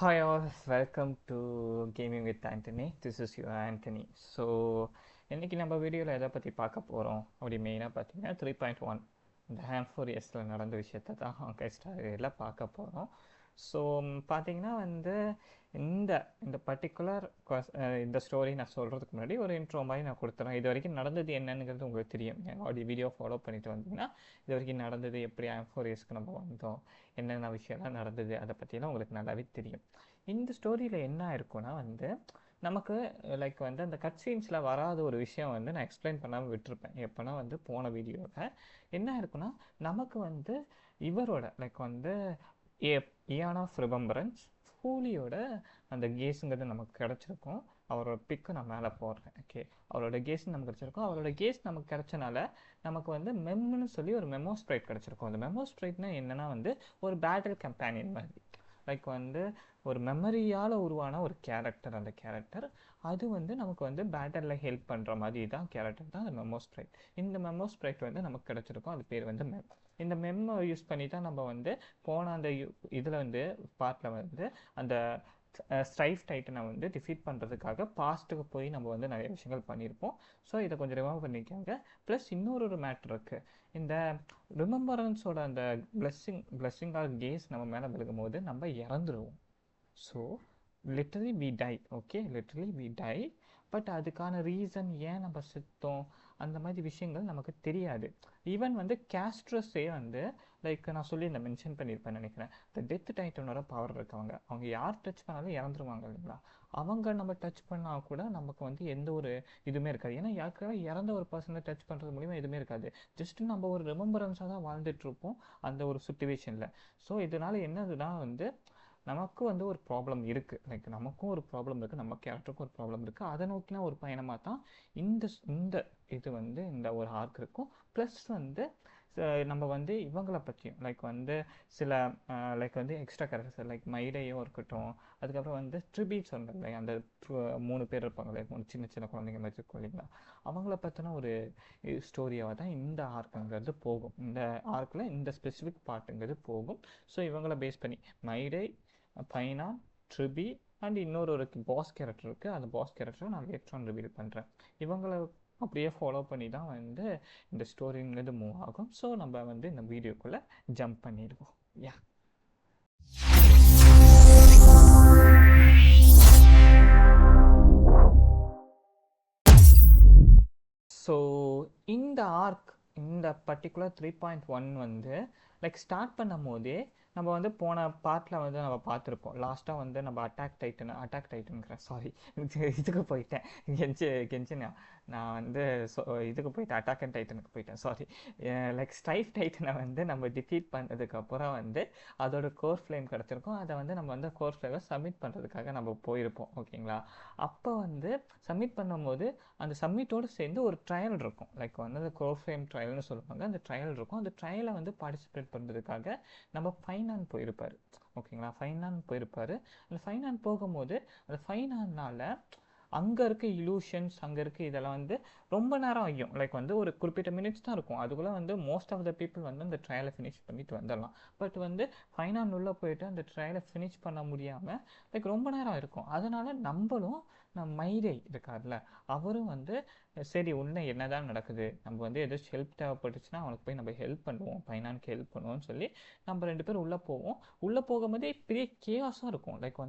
Hi all, welcome to Gaming with Anthony. This is your Anthony. So இன்றைக்கி நம்ம வீடியோவில் எதை பற்றி பார்க்க போகிறோம் அப்படி மெயினாக பார்த்தீங்கன்னா 3.1 இந்த ஹேம்ஃபோரியஸில் நடந்த விஷயத்தை தான் ஹாங்காய் பார்க்க போகிறோம். ஸோ பார்த்தீங்கன்னா இந்த இந்த பர்டிகுலர் இந்த ஸ்டோரி நான் சொல்கிறதுக்கு முன்னாடி ஒரு இன்ட்ரோ மாதிரி நான் கொடுத்துறேன். இது வரைக்கும் நடந்தது என்னங்கிறது உங்களுக்கு தெரியும். ஆடியோ வீடியோ ஃபாலோ பண்ணிட்டு வந்தீங்கன்னா இது வரைக்கும் நடந்தது, எப்படி ஹேம்ஃபோரியஸ்க்கு நம்ம வந்தோம், என்னென்ன விஷயம்லாம் நடந்தது, அதை பற்றியெல்லாம் உங்களுக்கு நல்லாவே தெரியும். இந்த ஸ்டோரியில் என்ன இருக்குன்னா நமக்கு லைக் அந்த கட் சீன்ஸில் வராத ஒரு விஷயம் நான் எக்ஸ்பிளைன் பண்ணாமல் விட்டுருப்பேன். எப்போனா போன வீடியோவில் என்ன இருக்குன்னா, நமக்கு இவரோட லைக் இயான் ஆஃப் ரிமெம்பரன்ஸ் ஃபூலியோட அந்த கேஸுங்கிறது நமக்கு கிடச்சிருக்கும். அவரோட பிக்கு நான் மேலே போடுறேன். ஓகே, அவரோட கேஸ் நமக்கு கிடச்சிருக்கும். அவரோட கேஸ் நமக்கு கிடச்சனால நமக்கு மெம்னு சொல்லி ஒரு மெமோ ஸ்ப்ரைட் கிடச்சிருக்கும். அந்த மெமோ ஸ்ப்ரைட்னா என்னென்னா ஒரு பேட்டில் கம்பேனியன் மாதிரி, லைக் ஒரு மெமரியால் உருவான ஒரு கேரக்டர். அந்த கேரக்டர் அது நமக்கு பேட்டலில் ஹெல்ப் பண்ணுற மாதிரி தான் கேரக்டர் தான் அந்த மெமோ ஸ்ப்ரைட். இந்த மெமோ ஸ்ப்ரைட் நமக்கு கிடச்சிருக்கும். அது பேர் மெம். இந்த மெம்மை யூஸ் பண்ணி தான் நம்ம போன அந்த இதில் பார்ட்டில் அந்த ஸ்ட்ரைஃப் டைட்டனை டிஃபீட் பண்ணுறதுக்காக பாஸ்ட்டுக்கு போய் நம்ம நிறைய விஷயங்கள் பண்ணியிருப்போம். ஸோ இதை கொஞ்சம் ரிமூவ் பண்ணிக்காங்க. ப்ளஸ் இன்னொரு மேட்ரு இருக்குது. இந்த ரிமெம்பரன்ஸோட அந்த பிளெஸ்ஸிங் ஆர் கேஸ் நம்ம மேலே விழுகும் போது நம்ம இறந்துருவோம். So literally we die. Okay, literally we die. But அதுக்கான ரீசன் ஏன் நம்ம செத்தோம் அந்த மாதிரி விஷயங்கள் நமக்கு தெரியாது. ஈவன் கேஸ்ட்ரஸே லைக் நான் சொல்லி இந்த மென்ஷன் பண்ணியிருப்பேன் நினைக்கிறேன். இந்த டெத் டைட்டனோட பவர் இருக்கவங்க, அவங்க யார் டச் பண்ணாலும் இறந்துருவாங்க இல்லைங்களா. அவங்க நம்ம டச் பண்ணால் கூட நமக்கு எந்த ஒரு இதுவுமே இருக்காது. ஏன்னா யாருக்காக இறந்த ஒரு பர்சனை டச் பண்ணுறது மூலிமா எதுவுமே இருக்காது. ஜஸ்ட் நம்ம ஒரு ரிமெம்பரன்ஸாக தான் வாழ்ந்துட்டுருப்போம் அந்த ஒரு சுச்சுவேஷனில். ஸோ இதனால் என்னதுன்னா நமக்கு ஒரு ப்ராப்ளம் இருக்குது. லைக் நமக்கும் ஒரு ப்ராப்ளம் இருக்குது, நம்ம கேரக்டருக்கும் ஒரு ப்ராப்ளம் இருக்குது. அதை நோக்கினா ஒரு பயணமாக தான் இந்த இது இந்த ஒரு ஆர்க் இருக்கும். ப்ளஸ் நம்ம இவங்களை பற்றியும் லைக் சில லைக் எக்ஸ்ட்ரா கேரக்டர்ஸ் லைக் மைடையும் இருக்கட்டும். அதுக்கப்புறம் ட்ரிபியூட்ஸ் இல்லை, அந்த 3 பேர் இருப்பாங்களே, 3 சின்ன சின்ன குழந்தைங்க மாதிரி இருக்கும் இல்லைங்களா. அவங்கள பற்றின ஒரு ஸ்டோரியாக தான் இந்த ஆர்க்குங்கிறது போகும். இந்த ஆர்க்கில் இந்த ஸ்பெசிஃபிக் பார்ட்டுங்கிறது போகும். ஸோ இவங்கள பேஸ் பண்ணி மைடை, பைனான், ட்ரிபி அண்ட் இன்னொரு பாஸ் கேரக்டர் இருக்குது. அந்த பாஸ் கேரக்டரை நான் லேட்டர் ஆன் ரிவீல் பண்ணுறேன். இவங்களை அப்படியே ஃபாலோ பண்ணி தான் இந்த ஸ்டோரிங்கிறது மூவ் ஆகும். ஸோ நம்ம இந்த வீடியோக்குள்ளே ஜம்ப் பண்ணிடுவோம். யா, ஸோ இந்த ஆர்க் இந்த பர்டிகுலர் 3.1 லைக் ஸ்டார்ட் பண்ணும் போதே நம்ம போன பார்ட்டில் நம்ம பார்த்துருப்போம். லாஸ்ட்டாக நம்ம அட்டாக் டைட்டனுங்கிறேன், சாரி இதுக்கு போயிட்டேன். கெஞ்சி நான் இதுக்கு போயிட்டேன், அட்டாக் அண்ட் டைட்டனுக்கு போயிட்டேன், சாரி. லைக் ஸ்ட்ரைஃப் டைட்டனை நம்ம டிஃபீட் பண்ணதுக்கப்புறம் அதோட கோர் ஃப்ளேம் கிடச்சிருக்கும். அதை நம்ம கோர் ஃப்ளேமை சப்மிட் பண்ணுறதுக்காக நம்ம போயிருப்போம். ஓகேங்களா. அப்போ சப்மிட் பண்ணும்போது அந்த சப்மிட்டோடு சேர்ந்து ஒரு ட்ரையல் இருக்கும். லைக் அந்த கோர் ஃப்ளேம் ட்ரையல்னு சொல்லுவாங்க. அந்த ட்ரையல் இருக்கும். அந்த ட்ரையலை பார்ட்டிசிபேட் பண்ணுறதுக்காக நம்ம ஃபைனான் போயிருப்பார். ஓகேங்களா, ஃபைனான் போயிருப்பார். அந்த ஃபைனான் போகும்போது அந்த ஃபைனானால் அங்கே இருக்க இலூஷன்ஸ், அங்கே இருக்க இதெல்லாம் ரொம்ப நேரம் ஆகும். லைக் ஒரு குறிப்பிட்ட மினிட்ஸ் தான் இருக்கும். அதுக்குள்ளே மோஸ்ட் ஆஃப் த பீப்புள் அந்த ட்ரையலை ஃபினிஷ் பண்ணிட்டு வந்துடலாம். பட் ஃபைனான் உள்ளே போயிட்டு அந்த ட்ரையலை ஃபினிஷ் பண்ண முடியாமல் லைக் ரொம்ப நேரம் இருக்கும். அதனால் நம்மளும் மைடை இருக்கார்ல, அவரும் சரி உன்ன என்னதான் நடக்குது, நம்ம ஏதாச்சும் ஹெல்ப் தேவைப்பட்டுச்சுன்னா அவனுக்கு போய் நம்ம ஹெல்ப் பண்ணுவோம், ஃபைனானுக்கு ஹெல்ப் பண்ணுவோம்னு சொல்லி நம்ம 2 பேரும் உள்ளே போவோம். உள்ளே போகும்போதே பெரிய கேஸாக இருக்கும். லைக்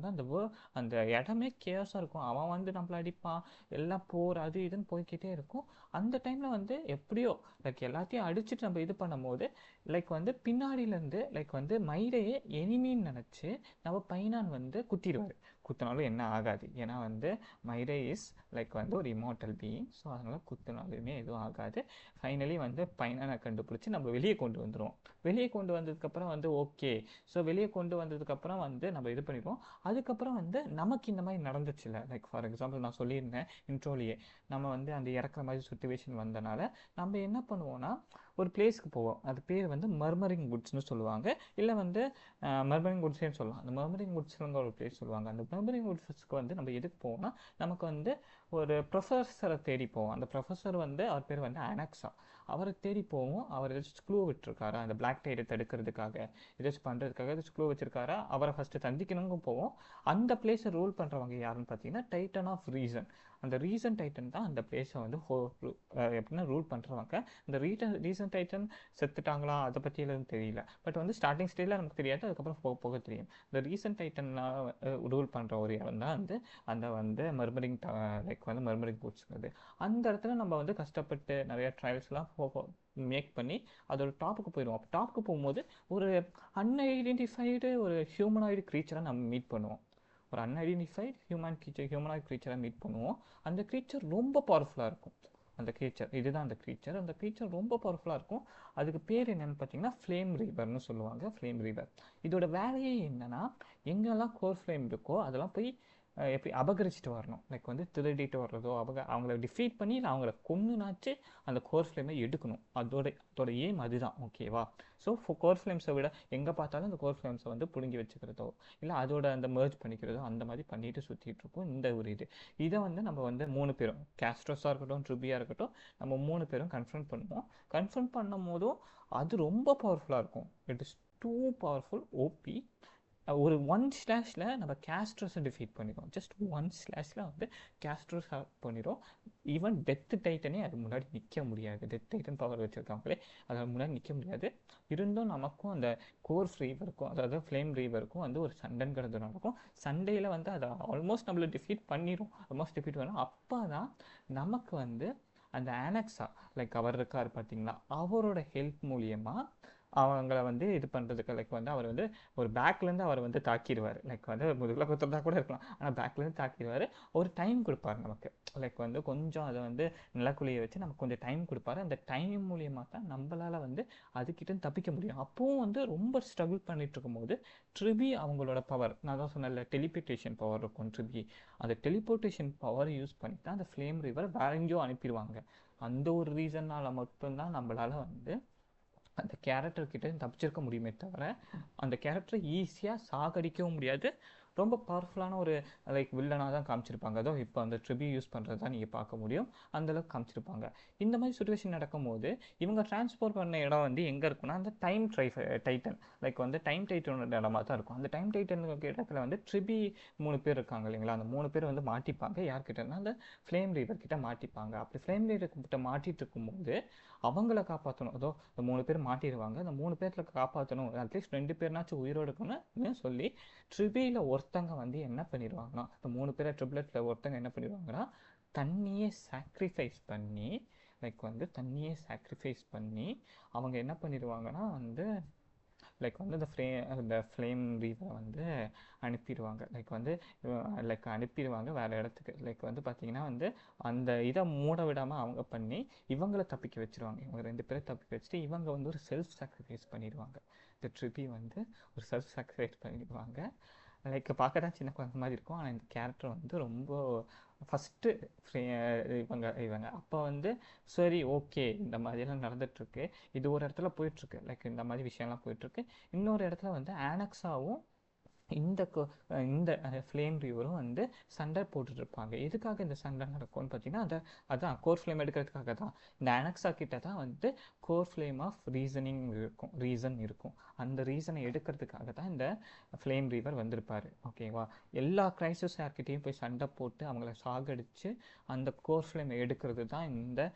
அந்த இடமே கேஸாக இருக்கும். அவன் நம்மளை அடிப்பான், எல்லாம் போர் அது இதுன்னு போய்கிட்டே இருக்கும். அந்த டைமில் எப்படியோ லைக் எல்லாத்தையும் அடிச்சுட்டு நம்ம இது பண்ணும்போது லைக் பின்னாடியிலேருந்து லைக் மைடையே எனிமின்னு நினச்சி நம்ம பைனான் குத்திடுவார். குத்தினாலும் என்ன ஆகாது, ஏன்னா மைடை இஸ் லைக் ஒரு இமார்டல் பீயிங். ஸோ அதனால் குத்தினாலுமே எதுவும் ஆகாது. ஃபைனலி பைனானை கண்டுபிடிச்சி நம்ம வெளியே கொண்டு வந்துடுவோம். வெளியே கொண்டு வந்ததுக்கப்புறம் ஓகே. ஸோ வெளியே கொண்டு வந்ததுக்கப்புறம் நம்ம இது பண்ணிடுவோம். அதுக்கப்புறம் நமக்கு இந்த மாதிரி நடந்துச்சுல்ல, லைக் ஃபார் எக்ஸாம்பிள் நான் சொல்லியிருந்தேன் இன்ட்ரோலியே, நம்ம அந்த இறக்குற மாதிரி சுச்சுவேஷன் வந்தனால நம்ம என்ன பண்ணுவோம்னா ஒரு பிளேஸ்க்கு போவோம். அது பேர் மர்மரிங் குட்ஸ்னு சொல்லுவாங்க, இல்லை மர்மரிங் குட்ஸ்னு சொல்லலாம். அந்த மர்மரிங் குட்ஸ்ங்கிற ஒரு பிளேஸ் சொல்லுவாங்க. அந்த மர்மரிங் குட்ஸ்க்கு நம்ம எதுக்கு போவோம்னா நமக்கு ஒரு ப்ரொஃபஸரை தேடி போவோம். அந்த ப்ரொஃபஸர் வந்து அவர் பேர் வந்து அனக்ஸா. அவரை தேடி போவோம். அவர் ஏதாச்சும் க்ளூ விட்டுருக்காரா அந்த பிளாக் டைடை தடுக்கிறதுக்காக, ஏதாச்சும் பண்ணுறதுக்காக ஏதாச்சும் க்ளூ வச்சிருக்காரா, அவரை ஃபஸ்ட்டு சந்திக்கணுங்க போவோம். அந்த பிளேஸை ரூல் பண்ணுறவங்க யாருன்னு பார்த்தீங்கன்னா டைட்டன் ஆஃப் ரீசன். அந்த ரீசன் டைட்டன் தான் அந்த பிளேஸை வந்து எப்படின்னா ரூல் பண்ணுறவங்க. இந்த ரீசன் டைட்டன் செத்துட்டாங்களா அதை பற்றி எதுவும் தெரியல. பட் வந்து ஸ்டார்டிங் ஸ்டேஜில் நமக்கு தெரியாது, அதுக்கப்புறம் போக போக தெரியும். இந்த ரீசன் டைட்டன்லாம் ரூல் பண்ணுற ஒரு இடம் தான் வந்து அந்த வந்து மர்மரிங் லைக் வந்து மர்மரிங் பூட்ஸ்ங்கிறது. அந்த இடத்துல நம்ம வந்து கஷ்டப்பட்டு நிறைய ட்ரையல்ஸ்லாம் மேக் பண்ணி அதோட டாப்புக்கு போயிடுவோம். அப்போ டாப்புக்கு போகும்போது ஒரு அன்ஐடென்டிஃபைடு ஒரு ஹியூமனாய்டு க்ரீச்சரை நம்ம மீட் பண்ணுவோம். ஒரு அன்ஐடென்டிஃபைட் ஹியூமனாய்டு க்ரீச்சரை மீட் பண்ணுவோம். அந்த க்ரீச்சர் ரொம்ப பவர்ஃபுல்லாக இருக்கும். அந்த க்ரீச்சர் இதுதான் அந்த க்ரீச்சர். அந்த க்ரீச்சர் ரொம்ப பவர்ஃபுல்லாக இருக்கும். அதுக்கு பேர் என்னென்னு பார்த்தீங்கன்னா ஃப்ளேம் ரீவர்னு சொல்லுவாங்க. ஃப்ளேம் ரீவர் இதோட வேலையே என்னென்னா, எங்கெல்லாம் கோர் ஃப்ளேம் இருக்கோ அதெல்லாம் போய் எப்படி அபகரிச்சுட்டு வரணும். லைக் வந்து திருடிட்டு வர்றதோ அவங்கள டிஃபீட் பண்ணி அவங்கள கொன்னுனாச்சு அந்த கோர் ஃப்ளேமை எடுக்கணும். அதோட எய்ம் அதுதான். ஓகேவா? ஸோ கோர் ஃப்ளேம்ஸை விட எங்கே பார்த்தாலும் அந்த கோர் ஃப்ளேம்ஸை வந்து பிடுங்கி வச்சுக்கிறதோ இல்லை அதோட அந்த மெர்ஜ் பண்ணிக்கிறதோ அந்த மாதிரி பண்ணிட்டு சுற்றிட்டு இருக்கோம். இந்த ஒரு இதை வந்து நம்ம வந்து 3 பேரும் கேஸ்ட்ரோஸாக இருக்கட்டும் ட்ரிபியாக இருக்கட்டும் நம்ம 3 பேரும் கன்ஃபர்ம் பண்ணுவோம். கன்ஃபர்ம் பண்ணும் போதும் அது ரொம்ப பவர்ஃபுல்லாக இருக்கும். It is too powerful OP. ஒரு 1 ஸ்லாஷில் நம்ம கேஸ்ட்ரோஸை டிஃபீட் பண்ணிடுவோம். ஜஸ்ட் 1 ஸ்லாஷில் வந்து கேஸ்ட்ரோஸ் பண்ணிடும். ஈவன் டெத் டைட்டனே அது முன்னாடி நிற்க முடியாது. டெத் டைட்டன் பவர் வச்சுருக்காங்களே அது முன்னாடி நிற்க முடியாது. இருந்தும் நமக்கும் அந்த கோர் ரீவருக்கும் அதாவது ஃப்ளேம் ரீவருக்கும் வந்து ஒரு சண்டைங்கிறது நடக்கும். சண்டையில் வந்து அதை ஆல்மோஸ்ட் நம்மளை டிஃபீட் பண்ணிடும். அப்போ தான் நமக்கு வந்து அந்த ஆனக்ஸா லைக் அவர் இருக்கார் பார்த்தீங்களா, அவரோட ஹெல்ப் மூலியமாக அவங்கள வந்து இது பண்ணுறதுக்கு லைக் வந்து அவர் வந்து ஒரு பேக்லேருந்து அவர் வந்து தாக்கிடுவார். லைக் வந்து முதுகில் குத்துறதா கூட இருக்கலாம், ஆனால் பேக்லேருந்து தாக்கிடுவார். ஒரு டைம் கொடுப்பார் நமக்கு. லைக் வந்து கொஞ்சம் அதை வந்து நிலக்குழியை வச்சு நமக்கு கொஞ்சம் டைம் கொடுப்பாரு. அந்த டைம் மூலியமாக தான் நம்மளால் வந்து அதுக்கிட்ட தப்பிக்க முடியும். அப்போவும் வந்து ரொம்ப ஸ்ட்ரகிள் பண்ணிட்டு இருக்கும்போது ட்ரிபி அவங்களோட பவர், நான் தான் சொன்னேன்ல டெலிபோர்ட்டேஷன் பவர் இருக்கும் ட்ரிபி, அந்த டெலிபோர்ட்டேஷன் பவர் யூஸ் பண்ணி தான் அந்த ஃப்ளேம் ரிவர் வேற எங்கேயோ அனுப்பிடுவாங்க. அந்த ஒரு ரீசன்னால் மட்டும்தான் நம்மளால் வந்து அந்த கேரக்டர்கிட்ட தப்பிச்சிருக்க முடியுமே தவிர அந்த கேரக்டரை ஈஸியாக சாகடிக்கவும் முடியாது. ரொம்ப பவர்ஃபுல்லான ஒரு லைக் வில்லனாக தான் காமிச்சிருப்பாங்க. அதோ இப்போ அந்த ட்ரிபி யூஸ் பண்ணுறது தான் நீங்கள் பார்க்க முடியும். அந்தளவுக்கு காமிச்சிருப்பாங்க. இந்த மாதிரி சுச்சுவேஷன் நடக்கும்போது இவங்க டிரான்ஸ்போர்ட் பண்ண இடம் வந்து எங்கே இருக்குன்னா அந்த டைம் டைட்டன் லைக் வந்து டைம் டைட்டனோட இடமா தான் இருக்கும். அந்த டைம் டைட்டன் இடத்துல வந்து ட்ரிபி 3 பேர் இருக்காங்க இல்லைங்களா, அந்த 3 பேர் வந்து மாட்டிப்பாங்க. யார்கிட்டனா அந்த ஃப்ளேம் ரீவர் கிட்ட மாட்டிப்பாங்க. அப்படி ஃப்ளேம் ரீவர் கிட்ட மாட்டிட்டு இருக்கும்போது அவங்கள காப்பாற்றணும். அதோ இந்த 3 பேர் மாட்டிடுவாங்க. அந்த 3 பேர்ல காப்பாற்றணும், அட்லீஸ்ட் 2 பேர்னாச்சும் உயிரோடு இருக்கணும்னு சொல்லி ட்ரிபியில் ஒருத்தங்க வந்து என்ன பண்ணிடுவாங்கன்னா, இந்த 3 பேரை ட்ரிப்ளெட்டில் ஒருத்தங்க என்ன பண்ணிடுவாங்கன்னா தண்ணியை சாக்ரிஃபைஸ் பண்ணி லைக் வந்து தண்ணியை சாக்ரிஃபைஸ் பண்ணி அவங்க என்ன பண்ணிடுவாங்கன்னா வந்து லைக் வந்து இந்த ஃப்ளேம் ரீவரை வந்து அனுப்பிடுவாங்க. லைக் அனுப்பிடுவாங்க வேறு இடத்துக்கு. லைக் வந்து பார்த்திங்கன்னா வந்து அந்த இதை மூட விடாமல் அவங்க பண்ணி இவங்களை தப்பிக்க வச்சுருவாங்க. இவங்க 2 பேரை தப்பிக்க வச்சுட்டு இவங்க வந்து ஒரு செல்ஃப் சாக்ரிஃபைஸ் பண்ணிடுவாங்க. இந்த ட்ரிபி வந்து ஒரு செல்ஃப் சாக்ரிஃபைஸ் பண்ணிடுவாங்க. லைக் பார்க்க தான் சின்ன குழந்தை மாதிரி இருக்கும், ஆனால் இந்த கேரக்டர் வந்து ரொம்ப ஃபஸ்ட்டு இவங்க அப்போ வந்து சரி ஓகே இந்த மாதிரியெல்லாம் நடந்துகிட்ருக்கு, இது ஒரு இடத்துல போயிட்டுருக்கு, லைக் இந்த மாதிரி விஷயம்லாம் போயிட்டுருக்கு. இன்னொரு இடத்துல வந்து ஆனக்ஸாவும் இந்த ஃப்ளேம் ரீவரும் வந்து சண்டை போட்டுட்ருப்பாங்க. எதுக்காக இந்த சண்டை நடக்கும்னு பார்த்தீங்கன்னா அதான் கோர் ஃப்ளேம் எடுக்கிறதுக்காக தான். இந்த ஆனக்ஸா கிட்ட தான் வந்து கோர் ஃப்ளேம் ஆஃப் ரீசன் இருக்கும். அந்த ரீசனை எடுக்கிறதுக்காக தான் இந்த ஃப்ளேம் ரீவர் வந்திருப்பார். ஓகேவா? எல்லா கிரைசிஸ் யார்கிட்டையும் போய் சண்டை போட்டு அவங்கள சாகடித்து அந்த கோர் ஃப்ளேமை எடுக்கிறது தான் இந்த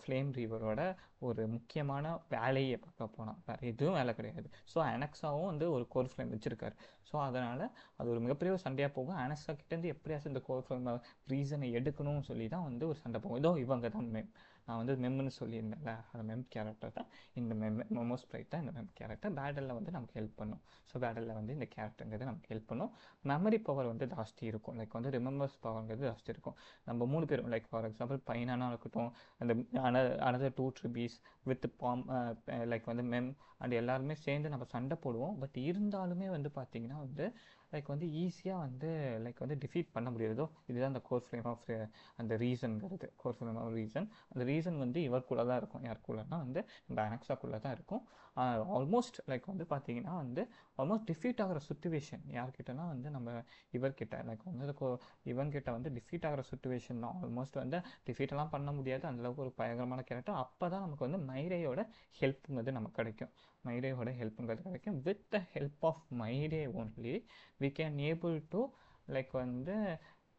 ஃப்ளேம் ரீவரோட ஒரு முக்கியமான வேலையை பார்க்க போனால் வேறு எதுவும் வேலை கிடையாது. ஸோ ஆனக்ஸாவும் வந்து ஒரு கோர் ஃப்ளேம் வச்சுருக்காரு. ஸோ அதனால் அது ஒரு மிகப்பெரிய ஒரு சண்டையாக போகும். ஆனக்ஸா கிட்டேருந்து எப்படியாச்சும் இந்த கோர் ஃப்ளேம் ரீசனை எடுக்கணும்னு சொல்லி தான் வந்து ஒரு சண்டை போகும். இதோ இவங்க தான் நான் வந்து மெம்னு சொல்லியிருந்தேன்ல, அந்த மெம் கேரக்டர் தான் இந்த மோமோ ஸ்ப்ரைட் தான் இந்த மெம் கேரக்டர். பேட்டலில் வந்து நமக்கு ஹெல்ப் பண்ணும். ஸோ பேட்டலில் வந்து இந்த கேரக்டருங்கிறது நமக்கு ஹெல்ப் பண்ணும். மெமரி பவர் வந்து ஜாஸ்தி இருக்கும். லைக் வந்து ரிமெம்பர்ஸ் பவர்ங்கிறது ஜாஸ்தி இருக்கும். நம்ம 3 பேரும் லைக் ஃபார் எக்ஸாம்பிள் பைனானா இருக்கட்டும், அந்த another 2 ட்ரிபீஸ் வித் லைக் வந்து மெம் அண்ட் எல்லாருமே சேர்ந்து நம்ம சண்டை போடுவோம். பட் இருந்தாலுமே வந்து பார்த்திங்கன்னா வந்து லைக் வந்து ஈஸியாக வந்து லைக் வந்து டிஃபீட் பண்ண முடியாதோ. இதுதான் அந்த கோர் ஃப்ளேம் ஆஃப் அந்த ரீசன்ங்கிறது. Core flame of reason. அந்த ரீசன் வந்து இவருக்குள்ளே தான் இருக்கும். யாருக்குள்ளனா வந்து நம்ம அனெக்ஸாக்குள்ளே தான் இருக்கும். ஆல்மோஸ்ட் லைக் வந்து பார்த்தீங்கன்னா வந்து ஆல்மோஸ்ட் டிஃபீட் ஆகிற சுச்சுவேஷன் யார்கிட்டனா வந்து நம்ம இவர்கிட்ட லைக் வந்து இவன்கிட்ட வந்து டிஃபீட் ஆகிற சுச்சுவேஷன் தான். ஆல்மோஸ்ட் வந்து டிஃபீட்டெல்லாம் பண்ண முடியாது, அந்தளவுக்கு ஒரு பயங்கரமான கேரக்டர். அப்போ தான் நமக்கு வந்து மைரேயோட ஹெல்ப்புங்கிறது நமக்கு கிடைக்கும். மைரேயோட ஹெல்ப்புங்கிறது கிடைக்கும். With the help of Maire only we can able to like வந்து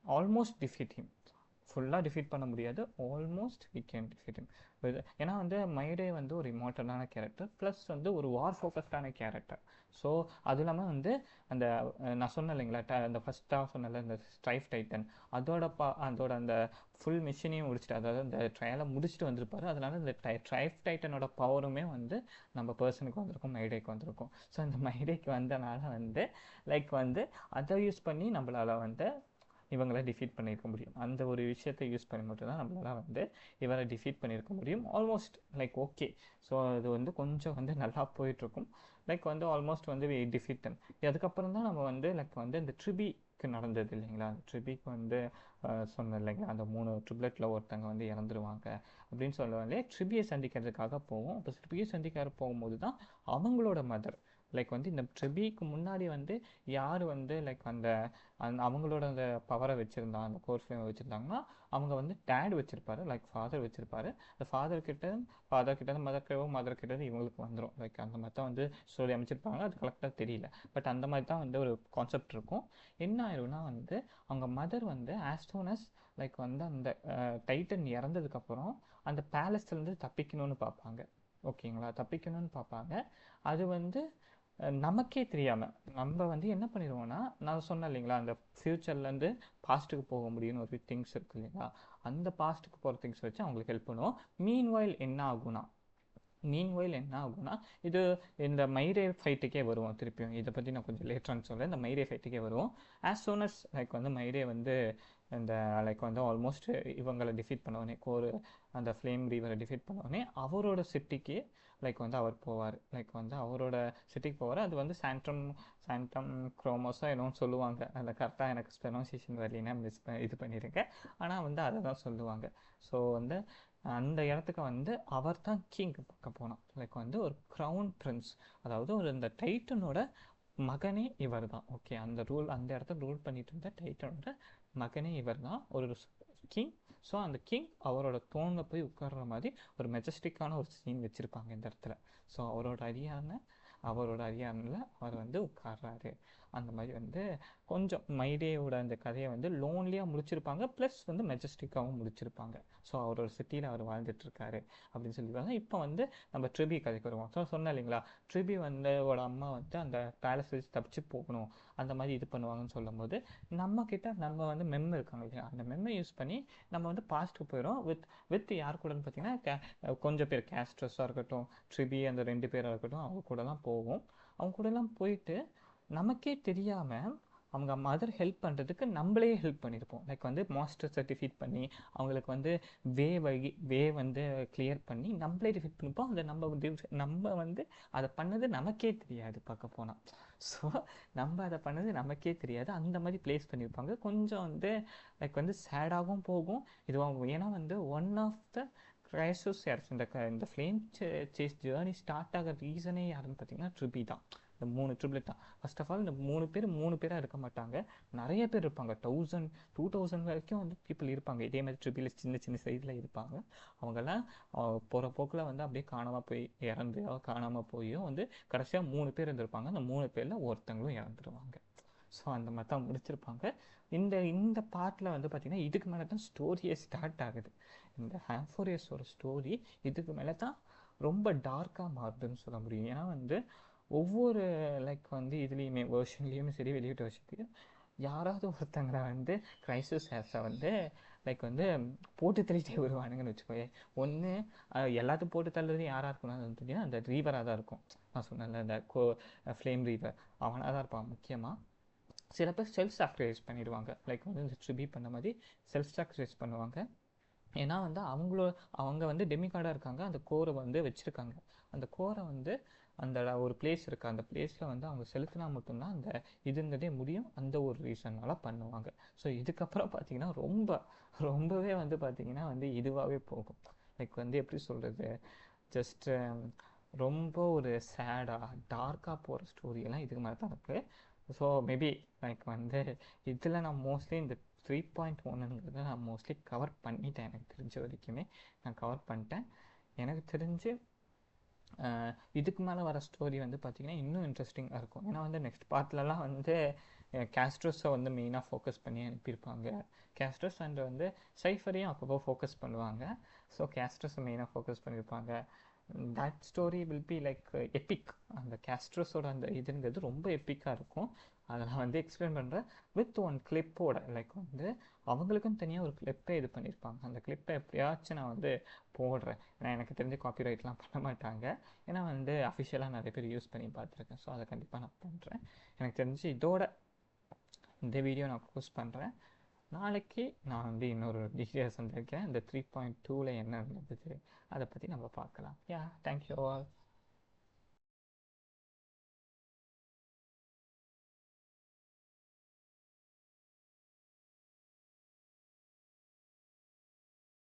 ஆல்மோஸ்ட் டிஃபீட் ஹிம். ஃபுல்லாக டிஃபீட் பண்ண முடியாது, almost we can defeat him. ஏன்னா வந்து மைரே வந்து ஒரு இமார்ட்டலான கேரக்டர், ப்ளஸ் வந்து ஒரு வார் ஃபோக்கஸ்டான கேரக்டர். ஸோ அது இல்லாமல் வந்து அந்த நான் சொன்னேன் இல்லைங்களா, அந்த ஃபஸ்ட்டாக சொன்னல இந்த ஸ்ட்ரைஃப் டைட்டன் அதோட அந்த ஃபுல் மிஷினையும் முடிச்சுட்டு, அதாவது அந்த ட்ரையலை முடிச்சுட்டு வந்திருப்பாரு. அதனால இந்த ஸ்ட்ரைஃப் டைட்டனோட பவருமே வந்து நம்ம பர்சனுக்கு வந்திருக்கும், மைடேக்கு வந்திருக்கும். ஸோ இந்த மைடேக்கு வந்தனால வந்து லைக் வந்து அதை யூஸ் பண்ணி நம்மளால் வந்து இவங்களை டிஃபீட் பண்ணியிருக்க முடியும். அந்த ஒரு விஷயத்தை யூஸ் பண்ணி மட்டும்தான் நம்மளால் வந்து இவரை டிஃபீட் பண்ணியிருக்க முடியும். Almost like okay. ஸோ அது வந்து கொஞ்சம் வந்து நல்லா போயிட்டுருக்கும். லைக் வந்து ஆல்மோஸ்ட் வந்து டிஃபீட் தம். அதுக்கப்புறம் தான் நம்ம வந்து லைக் வந்து இந்த ட்ரிபிக்கு நடந்தது இல்லைங்களா, அந்த ட்ரிபிக்கு வந்து சொன்னேன் இல்லைங்களா, அந்த 3 ட்ரிப்லெட்டில் ஒருத்தங்க வந்து இறந்துருவாங்க அப்படின்னு சொல்லுவாங்களே. ட்ரிபியை சந்திக்கிறதுக்காக போவோம். அப்போ ட்ரிபியை சந்திக்கிற போகும்போது தான் அவங்களோட மதர் லைக் வந்து இந்த ட்ரிபிக்கு முன்னாடி வந்து யார் வந்து லைக் அந்த அவங்களோட அந்த பவரை வச்சுருந்தாங்க, அந்த கோர் ஃப்ளேமை வச்சுருந்தாங்கன்னா அவங்க வந்து டேட் வச்சுருப்பாரு, லைக் ஃபாதர் வச்சுருப்பாரு. அந்த ஃபாதர் கிட்ட மதர் கிட்ட இவங்களுக்கு வந்துடும். லைக் அந்த மாதிரி தான் வந்து ஸ்டோரி அமைச்சிருப்பாங்க. அது கரெக்டாக தெரியல, பட் அந்த மாதிரி தான் வந்து ஒரு கான்செப்ட் இருக்கும். என்ன ஆயிரும்னா வந்து அவங்க மதர் வந்து ஆஸ் சூன் அஸ் லைக் வந்து அந்த டைட்டன் இறந்ததுக்கப்புறம் அந்த பேலஸ்லேருந்து தப்பிக்கணும்னு பார்ப்பாங்க. ஓகேங்களா, தப்பிக்கணும்னு பார்ப்பாங்க. அது வந்து நமக்கே தெரியாமல் நம்ம வந்து என்ன பண்ணிடுவோம்னா, நான் சொன்னேன் இல்லைங்களா, அந்த ஃப்யூச்சர்லேருந்து பாஸ்ட்டுக்கு போக முடியும்னு ஒரு திங்ஸ் இருக்குது இல்லைங்களா, அந்த பாஸ்ட்டுக்கு போகிற திங்ஸ் வச்சு அவங்களுக்கு ஹெல்ப் பண்ணுவோம். மீன்வைல் என்ன ஆகும்னா இது இந்த மைரே ஃபைட்டுக்கே வருவோம். திருப்பியும் இதை பற்றி நான் கொஞ்சம் லேட்டரான்னு சொல்கிறேன். இந்த மைரே ஃபைட்டுக்கே வருவோம். ஆஸ் சூன் அஸ் லைக் வந்து மைரே வந்து இந்த லைக் வந்து ஆல்மோஸ்ட் இவங்களை டிஃபீட் பண்ணோடனே அந்த ஃப்ளேம் ரீவரை டிஃபீட் பண்ணோடனே அவரோட சிட்டிக்கு லைக் வந்து அவர் போவார். லைக் வந்து அவரோட சிட்டிக்கு போவார். அது வந்து சாண்ட்ரம் குரோமோஸோ என்னன்னு சொல்லுவாங்க. அதில் கரெக்டாக எனக்கு ப்ரொனன்சியேஷன் வரலைன்னா இது பண்ணியிருக்கேன். ஆனால் வந்து அதை தான் சொல்லுவாங்க. ஸோ வந்து அந்த இடத்துக்கு வந்து அவர் தான் கிங் பார்க்க போனோம். லைக் வந்து ஒரு க்ரௌன் பிரின்ஸ், அதாவது ஒரு இந்த டைட்டனோட மகனே இவர் தான். ஓகே, அந்த இடத்த ரூல் பண்ணிட்டு இருந்த டைட்டனோட மகனே இவர் தான் ஒரு கிங். ஸோ அந்த கிங் அவரோட தோணில் போய் உட்கார்ற மாதிரி ஒரு மெஜஸ்டிக்கான ஒரு சீன் வச்சுருப்பாங்க இந்த இடத்துல. ஸோ அவரோட அரியானில் அவர் வந்து உட்கார்றாரு. அந்த மாதிரி வந்து கொஞ்சம் மைடேயோட அந்த கதையை வந்து லோன்லியாக முடிச்சிருப்பாங்க, ப்ளஸ் வந்து மெஜஸ்டிக்காகவும் முடிச்சிருப்பாங்க. ஸோ அவரோட சிட்டியில் அவர் வாழ்ந்துட்டுருக்காரு அப்படின்னு சொல்லிடுவாங்க. இப்போ வந்து நம்ம ட்ரிபி கதைக்கு வருவோம். ஸோ சொன்னேன் இல்லைங்களா, ட்ரிபி வந்து அம்மா வந்து அந்த பேலஸ் வச்சு தப்பிச்சு போகணும் அந்த மாதிரி இது பண்ணுவாங்கன்னு சொல்லும் போது நம்ம வந்து மெம் இருக்காங்க இல்லையா, அந்த மெம்மை யூஸ் பண்ணி நம்ம வந்து பாஸ்ட்டுக்கு போயிடும். வித் யார் கூடன்னு பார்த்தீங்கன்னா கொஞ்சம் பேர் கேஸ்ட்ரஸாக இருக்கட்டும், ட்ரிபி அந்த 2 பேராக இருக்கட்டும், அவங்க கூடலாம் போவோம். அவங்க கூடலாம் போயிட்டு நமக்கே தெரியாமல் அவங்க மதர் ஹெல்ப் பண்ணுறதுக்கு நம்மளே ஹெல்ப் பண்ணியிருப்போம். லைக் வந்து மாஸ்டர்ஸை டிஃபீட் பண்ணி அவங்களுக்கு வந்து வே வந்து கிளியர் பண்ணி நம்மளே டிஃபீட் பண்ணிப்போம். அதை நம்ம வந்து அதை பண்ணது நமக்கே தெரியாது பார்க்க போனால். ஸோ நம்ம அதை பண்ணது நமக்கே தெரியாது. அந்த மாதிரி பிளேஸ் பண்ணியிருப்பாங்க. கொஞ்சம் வந்து லைக் வந்து சேடாகவும் போகும் இதுவாகும். ஏன்னா வந்து ஒன் ஆஃப் த கிரைசஸ் யார் இந்த ஃப்ளேம் சேஸ் ஜேர்னி ஸ்டார்ட் ஆகிற ரீசனே யாருன்னு பார்த்தீங்கன்னா ட்ரிபி தான். இந்த 3 ட்ரிப்லெட் தான். ஃபர்ஸ்ட் ஆஃப் ஆல் இந்த 3 பேராக இருக்க மாட்டாங்க, நிறைய பேர் இருப்பாங்க. 1000 2000 வரைக்கும் வந்து பீப்புள் இருப்பாங்க. இதே மாதிரி ட்ரிபியில் சின்ன சைடில் இருப்பாங்க. அவங்கெல்லாம் போகிற போக்கில் வந்து அப்படியே காணாமல் போயும் வந்து கடைசியாக 3 பேர் இருந்திருப்பாங்க. அந்த 3 பேரில் ஒருத்தங்களும் இறந்துருவாங்க. ஸோ அந்த மாதிரி தான் முடிச்சிருப்பாங்க. இந்த பார்ட்டில் வந்து பார்த்திங்கன்னா இதுக்கு மேலே தான் ஸ்டோரியே ஸ்டார்ட் ஆகுது. இந்த ஹாம்ஃபோரியஸோட ஸ்டோரி இதுக்கு மேலே தான் ரொம்ப டார்க்காக மாறுதுன்னு சொல்ல முடியும். ஏன்னா வந்து ஒவ்வொரு லைக் வந்து இதுலேயுமே வேர்ஷன்லேயுமே சரி, வெளியிட்ட வருஷத்துலையும் யாராவது ஒருத்தங்களை வந்து கிரைசிஸ் ஹேஸை வந்து லைக் வந்து போட்டு தள்ளிட்டே வருவானுங்கன்னு வச்சுக்கோயே. ஒன்று எல்லாத்தையும் போட்டு தள்ளுறது யாராக இருக்கணும்னு பார்த்தீங்கன்னா அந்த ரீவராக தான் இருக்கும். நான் சொன்னேன்ல இந்த ஃப்ளேம் ரீவர் அவனாக தான் இருப்பான் முக்கியமாக. சில பேர் செல்ஃப் சாக்ரிஃபைஸ் பண்ணிடுவாங்க. லைக் வந்து இந்த ட்ரிபி பண்ண மாதிரி செல்ஃப் சாக்ரிஃபைஸ் பண்ணுவாங்க. ஏன்னா வந்து அவங்க வந்து டெமிகார்டாக இருக்காங்க. அந்த கோரை வந்து வச்சுருக்காங்க. அந்த கோரை வந்து அந்த ஒரு பிளேஸ் இருக்குது. அந்த பிளேஸில் வந்து அவங்க செலுத்தினா மட்டும்தான் அந்த இதுங்கிறதே முடியும். அந்த ஒரு ரீசனால் பண்ணுவாங்க. ஸோ இதுக்கப்புறம் பார்த்தீங்கன்னா ரொம்பவே வந்து பார்த்திங்கன்னா வந்து இதுவாகவே போகும். லைக் வந்து எப்படி சொல்கிறது, ஜஸ்ட்டு ரொம்ப ஒரு சேடாக டார்க்காக போகிற ஸ்டோரியெல்லாம் இதுக்கு மேலே தான் இருக்குது. ஸோ மேபி லைக் வந்து இதில் நான் மோஸ்ட்லி இந்த 3.1ங்கிறத நான் மோஸ்ட்லி கவர் பண்ணிட்டேன். எனக்கு தெரிஞ்ச வரைக்குமே நான் கவர் பண்ணிட்டேன். எனக்கு தெரிஞ்சு இதுக்கு மேலே வர ஸ்டோரி வந்து பார்த்திங்கன்னா இன்னும் இன்ட்ரெஸ்டிங்காக இருக்கும். ஏன்னா வந்து நெக்ஸ்ட் பார்ட்லலாம் வந்து கேஸ்ட்ரஸை வந்து மெயினாக ஃபோக்கஸ் பண்ணி அனுப்பியிருப்பாங்க. கேஸ்ட்ரஸ் அண்ட் வந்து சைஃபரையும் அப்பப்போ ஃபோக்கஸ் பண்ணுவாங்க. ஸோ கேஸ்ட்ரஸை மெயினாக ஃபோக்கஸ் பண்ணியிருப்பாங்க. That story will be like epic. அந்த கேஸ்ட்ரஸோட அந்த இதுங்கிறது ரொம்ப எப்பிக்காக இருக்கும். அதை நான் வந்து எக்ஸ்பிளைன் பண்ணுறேன் வித் ஒன் கிளிப்போட. லைக் வந்து அவங்களுக்கும் தனியாக ஒரு கிளிப்பை இது பண்ணியிருப்பாங்க. அந்த கிளிப்பை எப்படியாச்சும் நான் வந்து போடுறேன். ஏன்னா எனக்கு தெரிஞ்ச காப்பிரைட்லாம் பண்ண மாட்டாங்க. ஏன்னா வந்து அஃபிஷியலாக நிறைய பேர் யூஸ் பண்ணி பார்த்துருக்கேன். ஸோ அதை கண்டிப்பாக நான் பண்ணுறேன். எனக்கு தெரிஞ்சு இதோட இந்த வீடியோ நான் போஸ்ட் பண்ணுறேன். நாளைக்கு நான் வந்து இன்னொரு டீட்டெயில்ஸ் வந்திருக்கேன். இந்த 3.2ல் என்ன நடந்தது அதை பற்றி நம்ம பார்க்கலாம். யா, தேங்க்யூ ஆல்.